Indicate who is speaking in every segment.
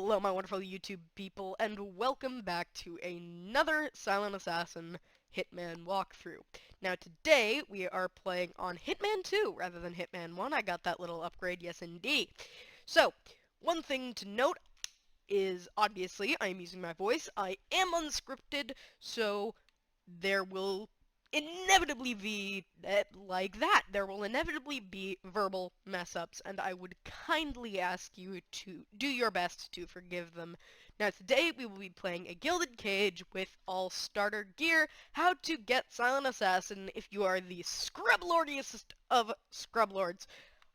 Speaker 1: Hello, my wonderful YouTube people, and welcome back to another Silent Assassin Hitman walkthrough. Now, today we are playing on Hitman 2 rather than Hitman 1. I got that little upgrade, yes indeed. So, one thing to note is, obviously, I am using my voice. I am unscripted, so there will inevitably be like that. There will inevitably be verbal mess-ups, and I would kindly ask you to do your best to forgive them. Now, today we will be playing a Gilded Cage with all starter gear. How to get Silent Assassin if you are the scrublordiest of scrublords.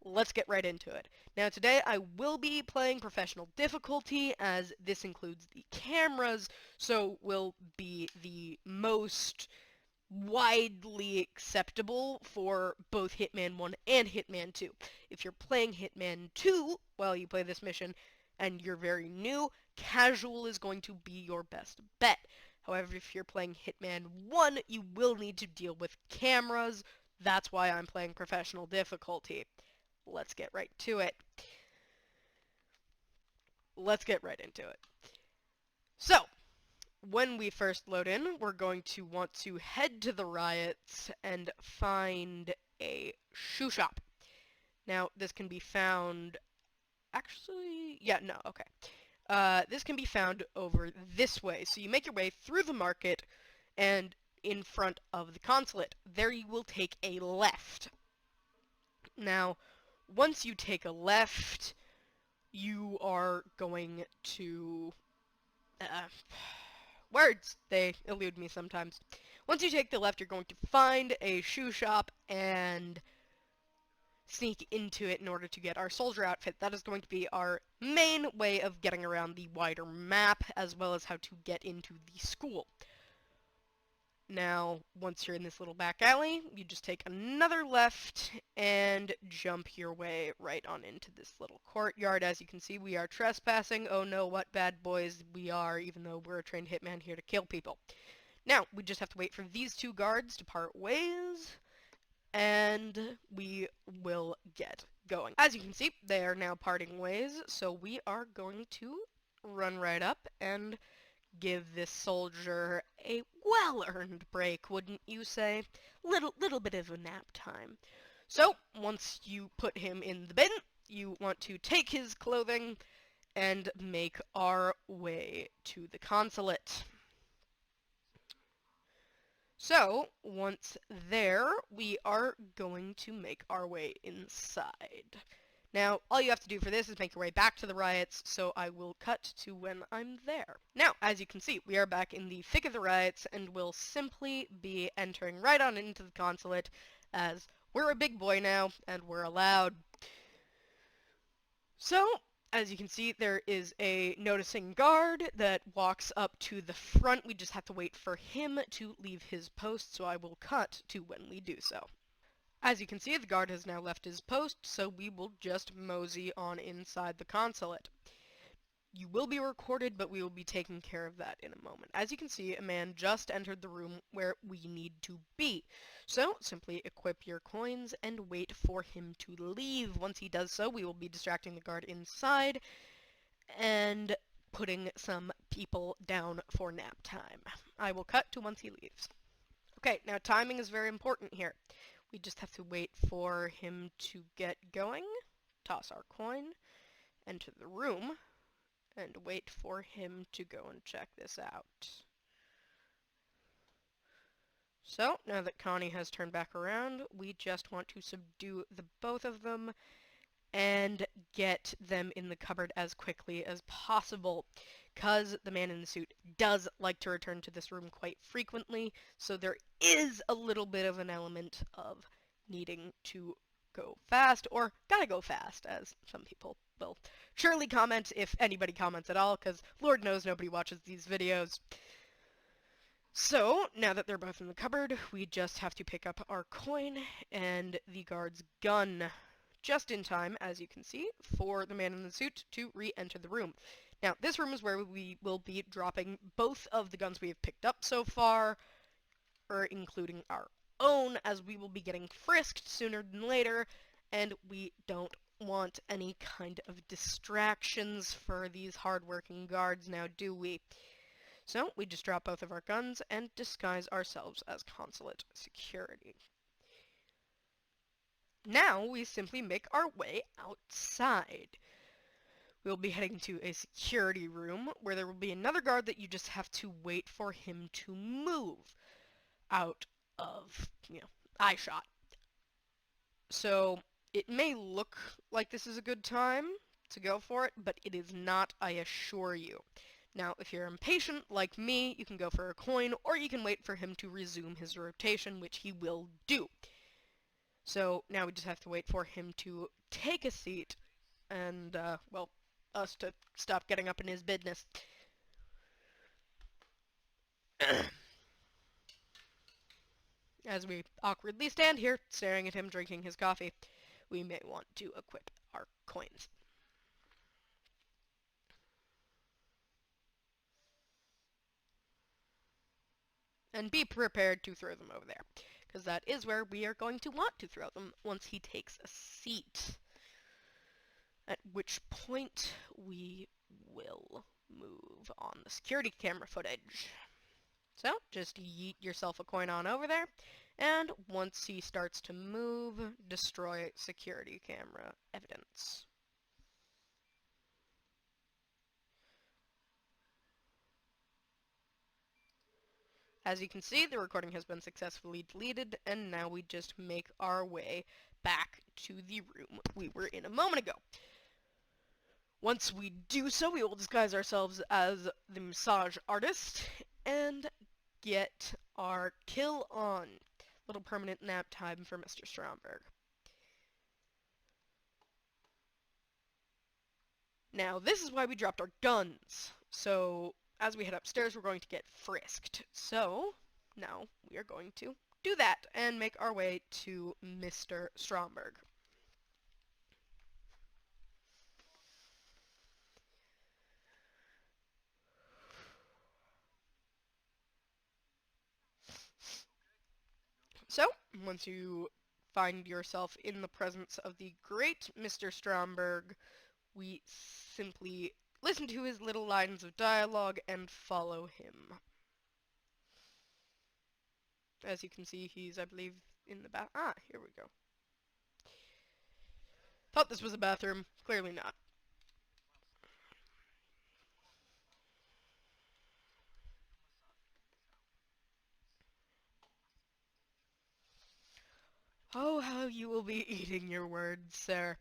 Speaker 1: Let's get right into it. Now today I will be playing professional difficulty, as this includes the cameras, so will be the most widely acceptable for both Hitman 1 and Hitman 2. If you're playing Hitman 2 while you play this mission and you're very new, casual is going to be your best bet. However, if you're playing Hitman 1, you will need to deal with cameras. That's why I'm playing professional difficulty. Let's get right to it. Let's get right into it. So, when we first load in, we're going to want to head to the riots and find a shoe shop. Now, this can be found... Actually, yeah, no, okay. This can be found over this way. So you make your way through the market and in front of the consulate. There you will take a left. Now, once you take a left, you are going to... words, they elude me sometimes. Once you take the left, you're going to find a shoe shop and sneak into it in order to get our soldier outfit. That is going to be our main way of getting around the wider map, as well as how to get into the school. Now, once you're in this little back alley, you just take another left and jump your way right on into this little courtyard. As you can see, we are trespassing. Oh no, what bad boys we are, even though we're a trained hitman here to kill people. Now, we just have to wait for these two guards to part ways, and we will get going. As you can see, they are now parting ways, so we are going to run right up and give this soldier a well-earned break, wouldn't you say? Little bit of a nap time. So, once you put him in the bin, you want to take his clothing and make our way to the consulate. So, once there, we are going to make our way inside. Now, all you have to do for this is make your way back to the riots, so I will cut to when I'm there. Now, as you can see, we are back in the thick of the riots, and will simply be entering right on into the consulate, as we're a big boy now, and we're allowed. So, as you can see, there is a noticing guard that walks up to the front. We just have to wait for him to leave his post, so I will cut to when we do so. As you can see, the guard has now left his post, so we will just mosey on inside the consulate. You will be recorded, but we will be taking care of that in a moment. As you can see, a man just entered the room where we need to be. So, simply equip your coins and wait for him to leave. Once he does so, we will be distracting the guard inside and putting some people down for nap time. I will cut to once he leaves. Okay, now timing is very important here. We just have to wait for him to get going, toss our coin, enter the room, and wait for him to go and check this out. So, now that Connie has turned back around, we just want to subdue the both of them and get them in the cupboard as quickly as possible, because the man in the suit does like to return to this room quite frequently, so there is a little bit of an element of needing to go fast, or gotta go fast, as some people will surely comment, if anybody comments at all, because Lord knows nobody watches these videos. So, now that they're both in the cupboard, we just have to pick up our coin and the guard's gun, just in time, as you can see, for the man in the suit to re-enter the room. Now, this room is where we will be dropping both of the guns we have picked up so far, including our own, as we will be getting frisked sooner than later, and we don't want any kind of distractions for these hardworking guards now, do we? So we just drop both of our guns and disguise ourselves as consulate security. Now we simply make our way outside. We'll be heading to a security room where there will be another guard that you just have to wait for him to move out of, eye shot. So it may look like this is a good time to go for it, but it is not, I assure you. Now, if you're impatient like me, you can go for a coin, or you can wait for him to resume his rotation, which he will do. So now we just have to wait for him to take a seat and, well, us to stop getting up in his business. As we awkwardly stand here, staring at him drinking his coffee, we may want to equip our coins. And be prepared to throw them over there, because that is where we are going to want to throw them once he takes a seat. At which point we will move on the security camera footage. So, just yeet yourself a coin on over there, and once he starts to move, destroy security camera evidence. As you can see, the recording has been successfully deleted, and now we just make our way back to the room we were in a moment ago. Once we do so, we will disguise ourselves as the massage artist and get our kill on. Little permanent nap time for Mr. Stromberg. Now, this is why we dropped our guns. So, as we head upstairs, we're going to get frisked. So, now we are going to do that and make our way to Mr. Stromberg. So, once you find yourself in the presence of the great Mr. Stromberg, we simply listen to his little lines of dialogue and follow him. As you can see, he's, I believe, in the bath. Ah, here we go. Thought this was a bathroom. Clearly not. Oh, how you will be eating your words, sir.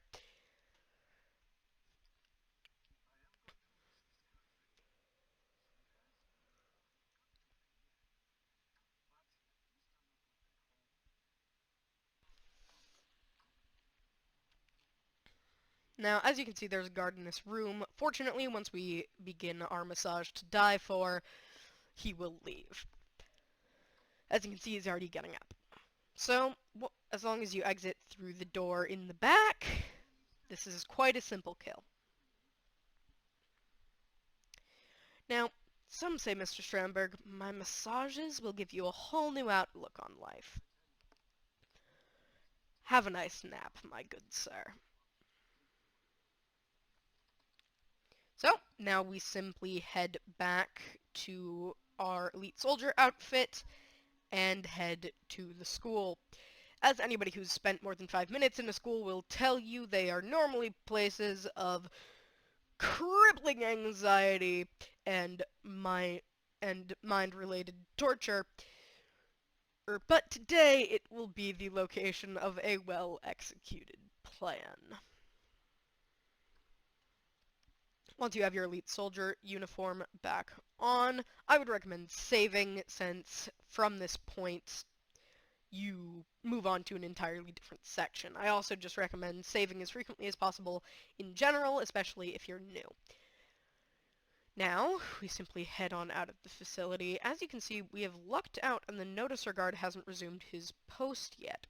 Speaker 1: Now, as you can see, there's a guard in this room. Fortunately, once we begin our massage to die for, he will leave. As you can see, he's already getting up. So, as long as you exit through the door in the back, this is quite a simple kill. Now, some say, Mr. Stromberg, my massages will give you a whole new outlook on life. Have a nice nap, my good sir. So, now we simply head back to our elite soldier outfit and head to the school. As anybody who's spent more than 5 minutes in a school will tell you, they are normally places of crippling anxiety and mind-related torture. But today it will be the location of a well-executed plan. Once you have your elite soldier uniform back on, I would recommend saving, since from this point you move on to an entirely different section. I also just recommend saving as frequently as possible in general, especially if you're new. Now, we simply head on out of the facility. As you can see, we have lucked out and the noticer guard hasn't resumed his post yet.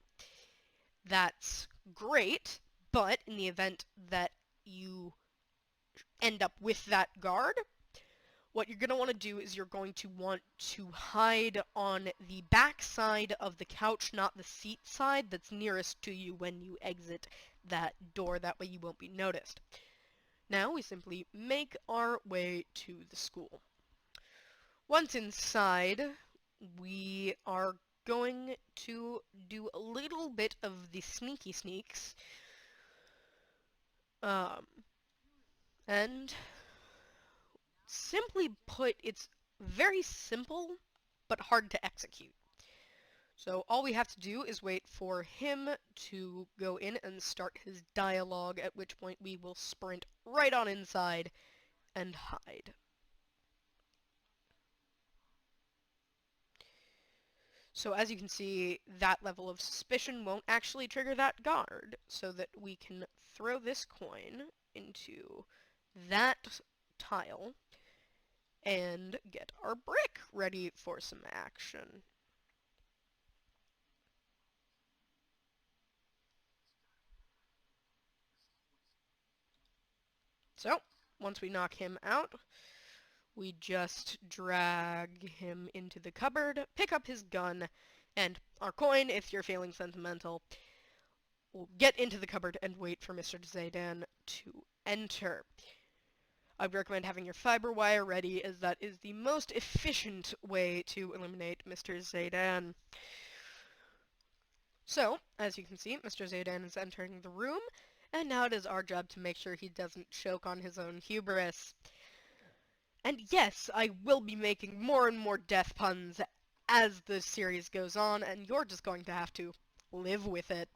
Speaker 1: That's great, but in the event that you end up with that guard, what you're going to want to do is you're going to want to hide on the back side of the couch, not the seat side that's nearest to you when you exit that door, that way you won't be noticed. Now we simply make our way to the school. Once inside, we are going to do a little bit of the sneaky sneaks. And simply put, it's very simple, but hard to execute. So all we have to do is wait for him to go in and start his dialogue, at which point we will sprint right on inside and hide. So as you can see, that level of suspicion won't actually trigger that guard, so that we can throw this coin into that tile and get our brick ready for some action. So, once we knock him out, we just drag him into the cupboard, pick up his gun, and our coin, if you're feeling sentimental, will get into the cupboard and wait for Mr. Zaydan to enter. I'd recommend having your fiber wire ready, as that is the most efficient way to eliminate Mr. Zaydan. So, as you can see, Mr. Zaydan is entering the room, and now it is our job to make sure he doesn't choke on his own hubris. And yes, I will be making more and more death puns as the series goes on, and you're just going to have to live with it.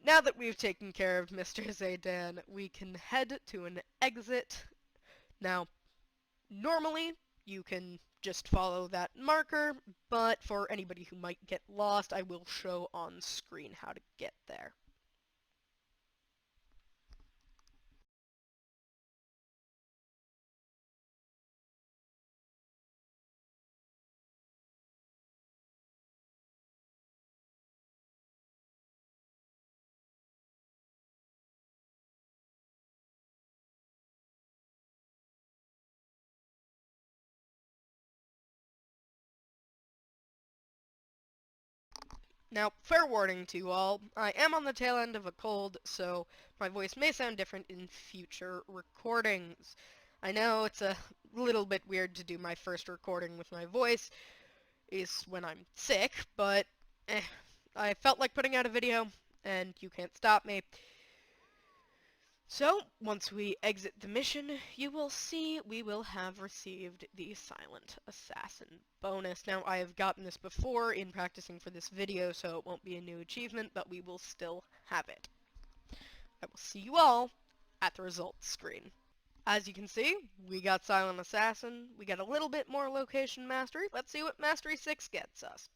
Speaker 1: Now that we've taken care of Mr. Zaydan, we can head to an exit. Now, normally, you can just follow that marker, but for anybody who might get lost, I will show on screen how to get there. Now, fair warning to you all, I am on the tail end of a cold, so my voice may sound different in future recordings. I know it's a little bit weird to do my first recording with my voice, is when I'm sick, but I felt like putting out a video, and you can't stop me. So, once we exit the mission, you will see we will have received the Silent Assassin bonus. Now, I have gotten this before in practicing for this video, so it won't be a new achievement, but we will still have it. I will see you all at the results screen. As you can see, we got Silent Assassin, we got a little bit more location mastery. Let's see what Mastery 6 gets us.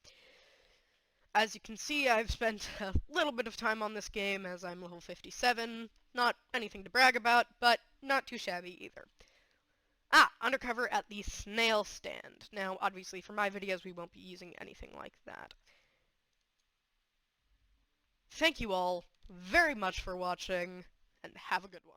Speaker 1: As you can see, I've spent a little bit of time on this game as I'm level 57. Not anything to brag about, but not too shabby either. Undercover at the snail stand. Now, obviously, for my videos, we won't be using anything like that. Thank you all very much for watching, and have a good one.